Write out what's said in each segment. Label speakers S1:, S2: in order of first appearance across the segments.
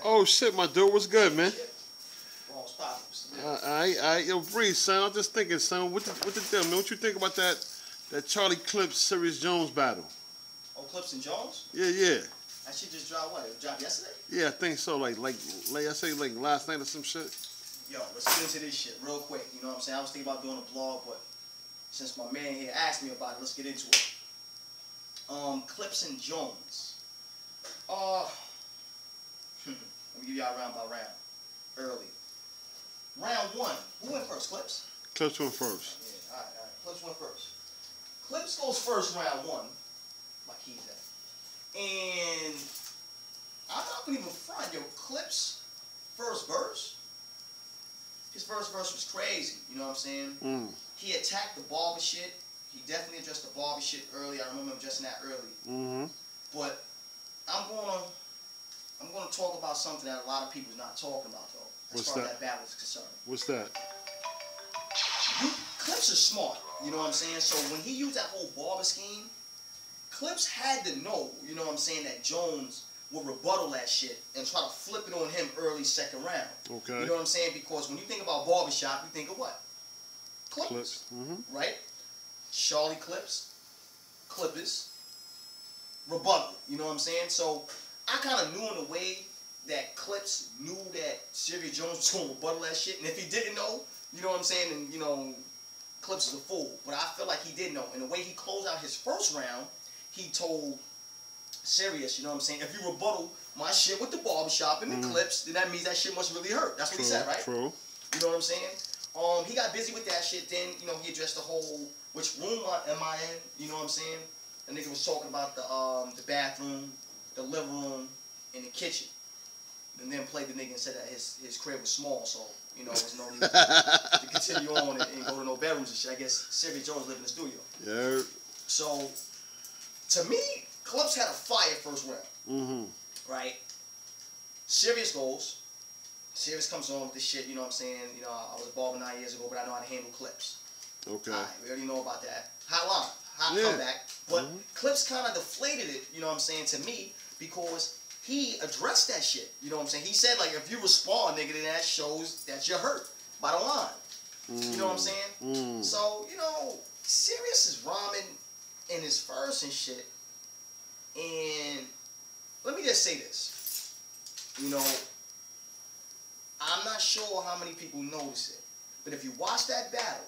S1: Oh shit, my dude, what's good, man?
S2: Wrong spot.
S1: Yo, Breeze, son, I'm just thinking, son, what the deal, man? What you think about that Charlie Clips Serius Jones battle?
S2: Oh, Clips and Jones?
S1: Yeah.
S2: That shit just dropped what? It dropped yesterday?
S1: Yeah, I think so. Like I say, like last night or some shit.
S2: Yo, let's get into this shit real quick. You know what I'm saying? I was thinking about doing a blog, but since my man here asked me about it, let's get into it. Clips and Jones. Let me give y'all round by round. Early. Round one. Who went first? Clips?
S1: Clips went first.
S2: Yeah, alright. Clips went first. Clips goes first round one. My keys at. And I'm not gonna even front, yo. Clips' first verse. His first verse was crazy. You know what I'm saying? He attacked the barber shit. He definitely addressed the barber shit early. I remember him addressing that early. But I'm gonna talk about something that a lot of people's not talking about though, as far as that battle is concerned.
S1: What's that?
S2: Clips are smart. You know what I'm saying? So when he used that whole barber scheme, Clips had to know, you know what I'm saying, that Jones would rebuttal that shit and try to flip it on him early second round.
S1: Okay.
S2: You know what I'm saying? Because when you think about barbershop, you think of what? Clippers. Right? Charlie Clips, Clippers, rebuttal. You know what I'm saying? So I kind of knew in a way that Clips knew that Serius Jones was going to rebuttal that shit. And if he didn't know, you know what I'm saying, and, you know, Clips is a fool. But I feel like he did know. And the way he closed out his first round, he told Serius, you know what I'm saying, if you rebuttal my shit with the barbershop and the Clips, then that means that shit must really hurt. That's what he said, right?
S1: True.
S2: You know what I'm saying? He got busy with that shit. Then, you know, he addressed the whole, which room am I in? You know what I'm saying? The nigga was talking about the bathroom, the living room, and the kitchen. And then played the nigga and said that his crib was small, so, you know, there's no need to continue on and go to no bedrooms and shit. I guess Serius Jones lived in the studio.
S1: Yeah.
S2: So, to me, Clips had a fire first round. Right? Serius goes. Serius comes on with this shit, you know what I'm saying? You know, I was a barber 9 years ago, but I know how to handle Clips.
S1: Okay.
S2: All right, we already know about that. Hot line. Hot comeback. But Clips kind of deflated it, you know what I'm saying, to me, because he addressed that shit. You know what I'm saying? He said, like, if you respond, nigga, then that shows that you're hurt. Bottom line. You know what I'm saying? So, you know, Serius is rhyming in his verse and shit. And let me just say this. You know, I'm not sure how many people notice it. But if you watch that battle,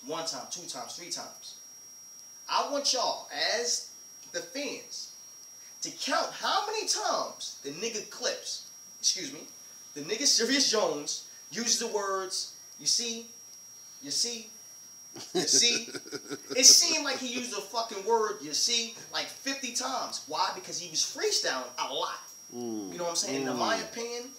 S2: 1 time, 2 times, 3 times, I want y'all, as the fans, to count how many times the nigga Clips, the nigga Serius Jones uses the words, you see. It seemed like he used the fucking word, you see, like 50 times. Why? Because he was freestyling a lot. You know what I'm saying? In my opinion,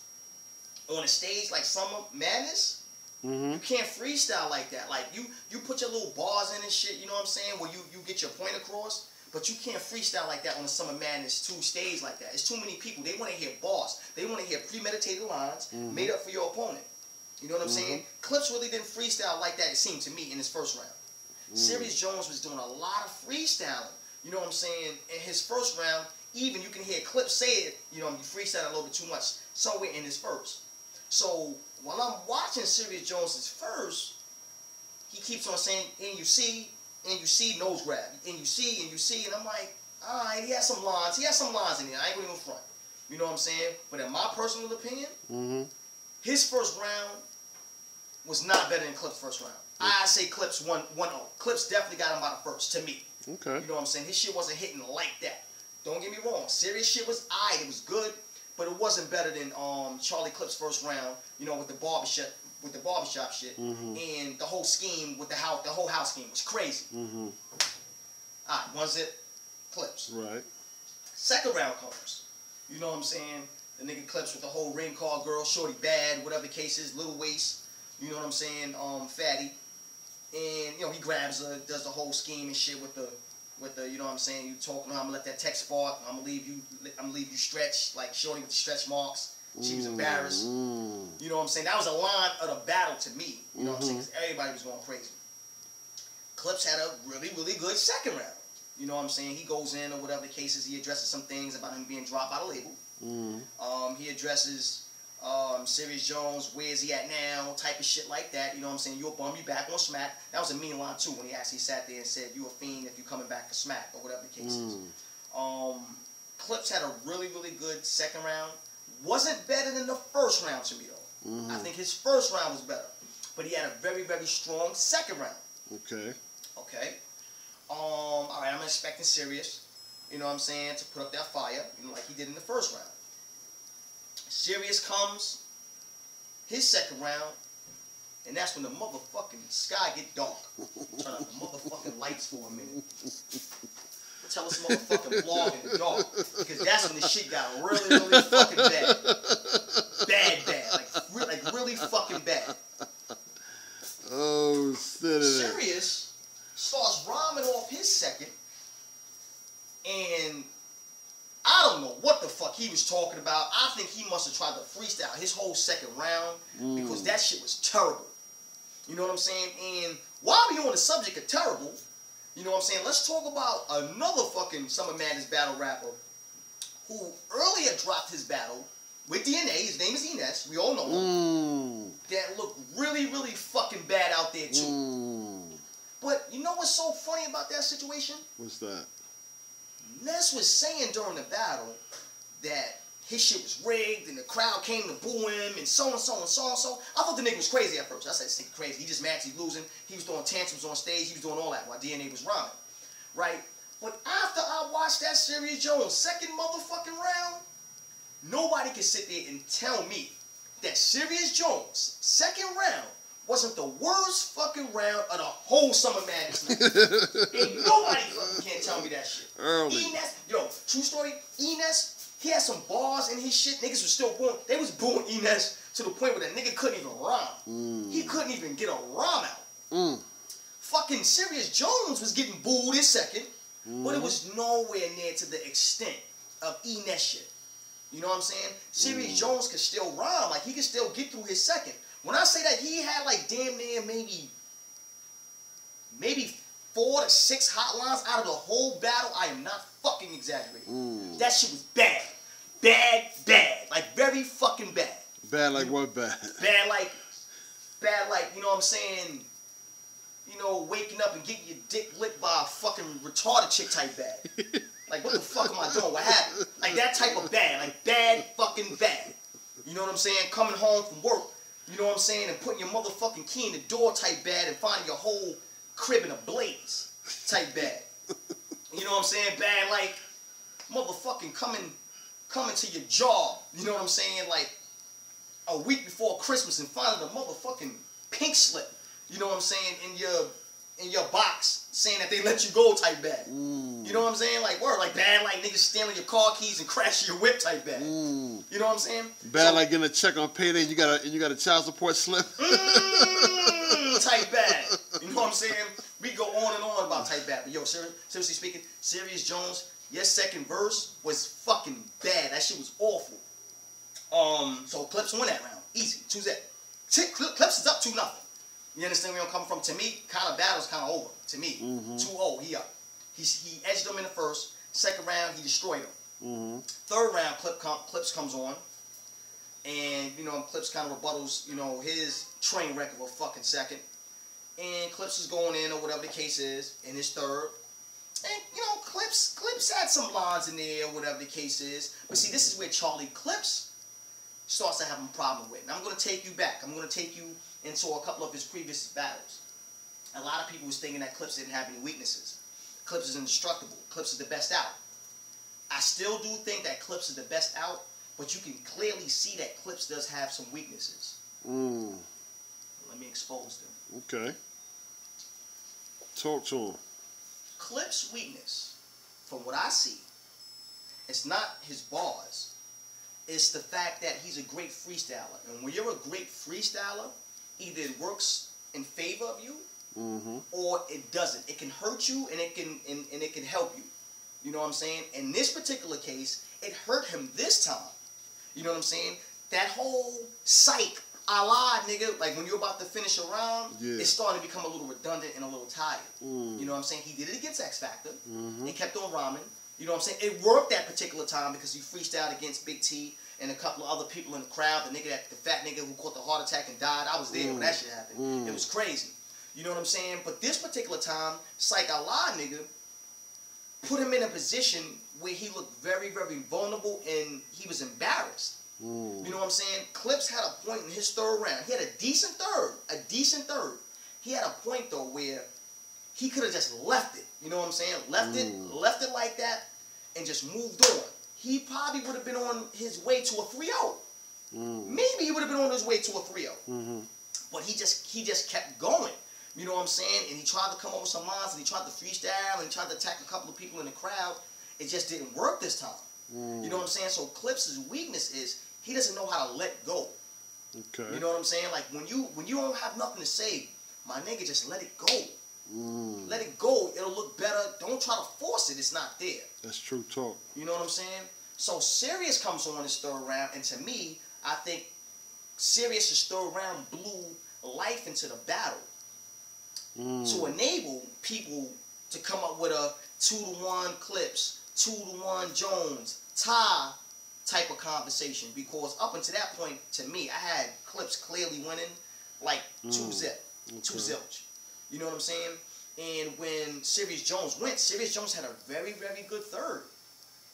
S2: on a stage like Summer Madness, you can't freestyle like that. Like, you put your little bars in and shit, you know what I'm saying, where you get your point across, but you can't freestyle like that on a Summer Madness 2 stage like that. It's too many people. They want to hear bars. They want to hear premeditated lines made up for your opponent. You know what I'm saying? Clips really didn't freestyle like that, it seemed to me, in his first round. Serius Jones was doing a lot of freestyling. You know what I'm saying? In his first round, even you can hear Clips say it, you know, he freestyled a little bit too much somewhere in his first. So, while I'm watching Serius Jones' first, he keeps on saying, and you see, nose grab, and you see, and I'm like, alright, he has some lines in there, I ain't gonna even front. You know what I'm saying? But in my personal opinion, his first round was not better than Clips' first round. I say Clips 1-0. Clips definitely got him by the first, to me. Okay. You know what I'm saying? His shit wasn't hitting like that. Don't get me wrong. Serius shit was aight. It was good, but it wasn't better than Charlie Clips' first round, you know, with the barbershop shit. And the whole scheme with the whole house scheme was crazy. Alright, 1-0, Clips. Right. Second round comes. You know what I'm saying? The nigga Clips with the whole ring card girl, shorty bad, whatever the case is, little waist, you know what I'm saying, fatty. And, you know, he grabs her, does the whole scheme and shit with the, you know what I'm saying, you talking, I'm gonna let that tech spark, I'm gonna leave you stretch, like shorty with the stretch marks. She was embarrassed. You know what I'm saying? That was a line of the battle to me. You know what I'm saying? Because everybody was going crazy. Clips had a really, really good second round. You know what I'm saying? He goes in or whatever the case is, he addresses some things about him being dropped by the label. He addresses Serius Jones, where's he at now, type of shit like that. You know what I'm saying? You'll bum you back on Smack. That was a mean line too when he actually sat there and said, you a fiend if you coming back for Smack or whatever the case is. Clips had a really, really good second round. Wasn't better than the first round to me though. I think his first round was better. But he had a very, very strong second round. Okay. Alright, I'm expecting Serius, you know what I'm saying, to put up that fire, you know, like he did in the first round. Serius comes, his second round, and that's when the motherfucking sky get dark. Turn out the motherfucking lights for a minute. Tell us motherfucking vlog in the dark. Because that's when the shit got really, really fucking bad. Bad. Like really fucking bad.
S1: Oh,
S2: Serius starts rhyming off his second, and I don't know what the fuck he was talking about. I think he must have tried to freestyle his whole second round because that shit was terrible. You know what I'm saying? And while we on the subject of terrible, you know what I'm saying, let's talk about another fucking Summer Madness battle rapper who earlier dropped his battle with DNA. His name is Ines. We all know him. That looked really, really fucking bad out there too. But you know what's so funny about that situation?
S1: What's that?
S2: Ness was saying during the battle that his shit was rigged and the crowd came to boo him and so and so and so and so. I thought the nigga was crazy at first. I said, this nigga crazy. He just mad he's losing. He was throwing tantrums on stage. He was doing all that while DNA was rhyming. Right? But after I watched that Serius Jones second motherfucking round, nobody can sit there and tell me that Serius Jones second round wasn't the worst fucking round of the whole Summer Madness night. And nobody fucking can't tell me that shit. Ines, yo, true story, Ines, he had some bars in his shit. Niggas was still booing. They was booing Ines to the point where that nigga couldn't even rhyme. He couldn't even get a rhyme out. Fucking Serius Jones was getting booed his second, but it was nowhere near to the extent of Ines shit. You know what I'm saying? Serius Jones could still rhyme. Like, he could still get through his second. When I say that he had like damn near maybe 4 to 6 hot lines out of the whole battle, I am not fucking exaggerating. That shit was bad. Bad. Like, very fucking bad.
S1: Bad like what bad?
S2: Bad like, you know what I'm saying, you know, waking up and getting your dick licked by a fucking retarded chick type bad. Like, what the fuck am I doing? What happened? Like, that type of bad. Like, bad fucking bad. You know what I'm saying? Coming home from work, you know what I'm saying, and putting your motherfucking key in the door type bad and finding your whole crib in a blaze type bad. You know what I'm saying? Bad like motherfucking coming to your job, you know what I'm saying, like a week before Christmas and finding a motherfucking pink slip, you know what I'm saying, in your box saying that they let you go type bad. You know what I'm saying? Like, word, like bad like niggas stealing your car keys and crashing your whip type bad. You know what I'm saying?
S1: Bad like getting a check on payday and you got a child support slip.
S2: Type bad. You know what I'm saying? We go on and on about type bad. But yo, seriously speaking, Serius Jones, your second verse was fucking bad. That shit was awful. So Clips won that round. Easy. 2-0. Clips is up 2-0. You understand where I'm coming from? To me, kind of battle's kind of over. To me, 2-0, he up. He edged him in the first. Second round, he destroyed him. Third round, Clips comes on, and you know Clips kind of rebuttals, you know, his train wreck of a fucking second, and Clips is going in or whatever the case is in his third, and you know Clips had some lines in there or whatever the case is, but see this is where Charlie Clips starts to have a problem with, and I'm going to take you back. I'm going to take you into a couple of his previous battles. A lot of people was thinking that Clips didn't have any weaknesses. Clips is indestructible. Clips is the best out. I still do think that Clips is the best out, but you can clearly see that Clips does have some weaknesses. Let me expose them.
S1: Okay. Talk to him.
S2: Clips' weakness, from what I see, it's not his bars. It's the fact that he's a great freestyler. And when you're a great freestyler, either it works in favor of you, or it doesn't. It can hurt you and it can help you. You know what I'm saying? In this particular case, it hurt him this time. You know what I'm saying? That whole psych, a la nigga, like when you're about to finish a round, it's starting to become a little redundant and a little tired. You know what I'm saying? He did it against X Factor. He kept on rhyming. You know what I'm saying? It worked that particular time because he freestyled against Big T and a couple of other people in the crowd. The fat nigga who caught the heart attack and died. I was there when that shit happened. It was crazy. You know what I'm saying? But this particular time, Psych Allah nigga put him in a position where he looked very, very vulnerable and he was embarrassed. You know what I'm saying? Clips had a point in his third round. He had a decent third. He had a point though where he could have just left it. You know what I'm saying? Left it like that and just moved on. He probably would have been on his way to a 3-0. Maybe he would have been on his way to a 3-0. But he just kept going. You know what I'm saying? And he tried to come up with some lines and he tried to freestyle and he tried to attack a couple of people in the crowd. It just didn't work this time. You know what I'm saying? So Clips' weakness is he doesn't know how to let go.
S1: Okay.
S2: You know what I'm saying? Like when you don't have nothing to say, my nigga, just let it go. Let it go. It'll look better. Don't try to force it. It's not there.
S1: That's true talk.
S2: You know what I'm saying? So Serius comes on his third round, and to me, I think Serius' third round blew life into the battle to enable people to come up with a 2-1 Clips, 2-1 Jones, tie type of conversation. Because up until that point, to me, I had Clips clearly winning like 2-0, 2-0. You know what I'm saying? And when Serius Jones went, Serius Jones had a very, very good third.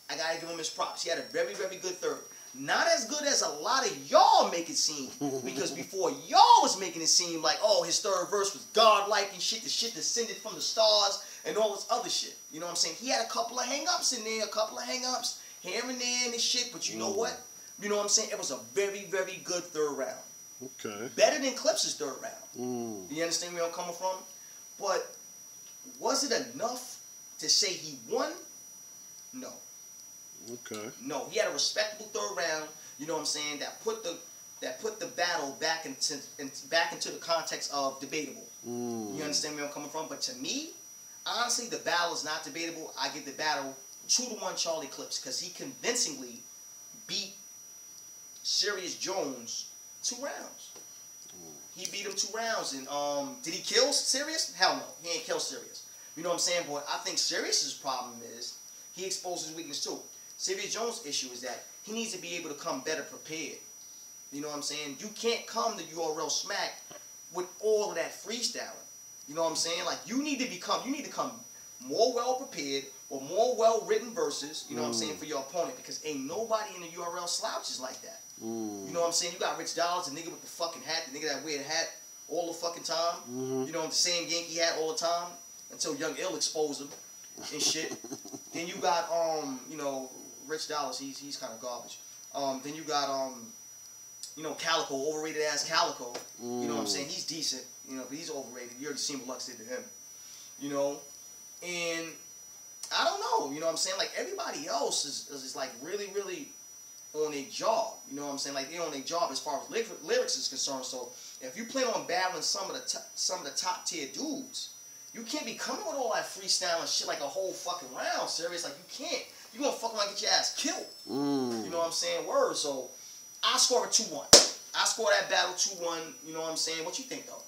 S2: I gotta give him his props. He had a very, very good third. Not as good as a lot of y'all make it seem. Because before y'all was making it seem like, oh, his third verse was godlike and shit. The shit descended from the stars and all this other shit. You know what I'm saying? He had a couple of hang-ups in there, here and there and this shit. But you know what? You know what I'm saying? It was a very, very good third round.
S1: Okay.
S2: Better than Clips' third round. You understand where I'm coming from? But was it enough to say he won? No.
S1: Okay.
S2: No. He had a respectable third round. You know what I'm saying? That put the battle back into the context of debatable. You understand where I'm coming from? But to me, honestly, the battle is not debatable. I give the battle 2-1 Charlie Clips because he convincingly beat Serius Jones 2 rounds. He beat him 2 rounds. And did he kill Serius? Hell no. He ain't kill Serius. You know what I'm saying? But I think Serius' problem is he exposed his weakness too. Serius Jones' issue is that he needs to be able to come better prepared. You know what I'm saying? You can't come to URL Smack with all of that freestyling. You know what I'm saying? Like you need to come more well prepared or more well written verses, you know what I'm saying, for your opponent, because ain't nobody in the URL slouches like that. You know what I'm saying? You got Rich Dollars, the nigga with the fucking hat, the nigga that wear the hat all the fucking time. You know, the same Yankee hat all the time until Young Ill exposed him and shit. Then you got you know, Rich Dollars, he's kind of garbage. Then you got you know, Calico, overrated ass Calico. You know what I'm saying? He's decent, you know, but he's overrated. You already seen what Lux did to him. You know? And I don't know, you know what I'm saying? Like everybody else is like really, really on a job. You know what I'm saying? Like they're on a job as far as lyrics is concerned. So if you plan on battling some of the top tier dudes, you can't be coming with all that freestyle and shit like a whole fucking round. Serious, like you can't. You gonna fucking like get your ass killed. You know what I'm saying? Word. So I score a 2-1. I score that battle 2-1. You know what I'm saying? What you think though?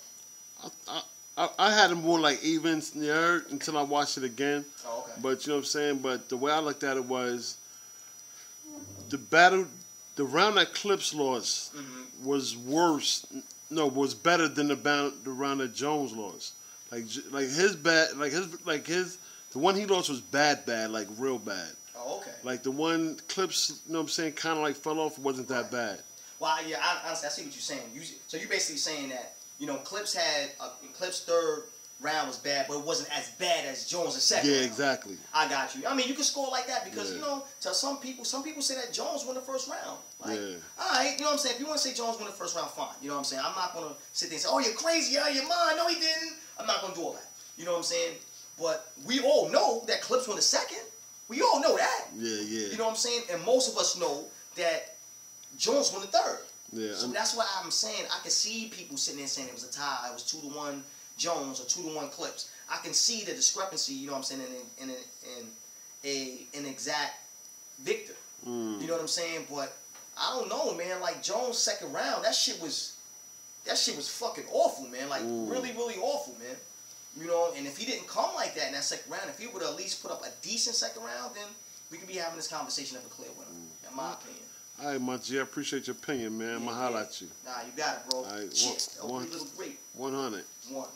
S1: I had it more like evens there until I watched it again.
S2: Oh, okay.
S1: But you know what I'm saying? But the way I looked at it was the battle, the round that Clips lost was worse. No, was better than the round that Jones lost. Like the one he lost was bad, like real bad.
S2: Oh, okay.
S1: Like the one Clips, you know what I'm saying, kind of like fell off, wasn't that bad.
S2: Well, yeah, honestly, I see what you're saying. So you're basically saying that, you know, Clips third round was bad, but it wasn't as bad as Jones' second round.
S1: Exactly.
S2: I got you. I mean, you can score like that because, you know, to some people say that Jones won the first round. Like, all right, you know what I'm saying? If you want to say Jones won the first round, fine. You know what I'm saying? I'm not going to sit there and say, oh, you're crazy, out of your mind. No, he didn't. I'm not going to do all that. You know what I'm saying? But we all know that Clips won the second. We all know that.
S1: Yeah.
S2: You know what I'm saying? And most of us know that Jones won the third.
S1: Yeah.
S2: So that's why I'm saying I can see people sitting there saying it was a tie. It was 2-1 Jones or 2-1 Clips. I can see the discrepancy, you know what I'm saying, in an exact victor. You know what I'm saying? But I don't know, man. Like Jones' second round, that shit was fucking awful, man. Like really, really awful, man. You know, and if he didn't come like that in that second round, if he would at least put up a decent second round, then we could be having this conversation of a clear winner, in my opinion.
S1: All right, my G, I appreciate your opinion, man. I'm going to holler at you.
S2: Nah, you got it, bro.
S1: All right,
S2: Cheers. Little great.
S1: 100.
S2: One.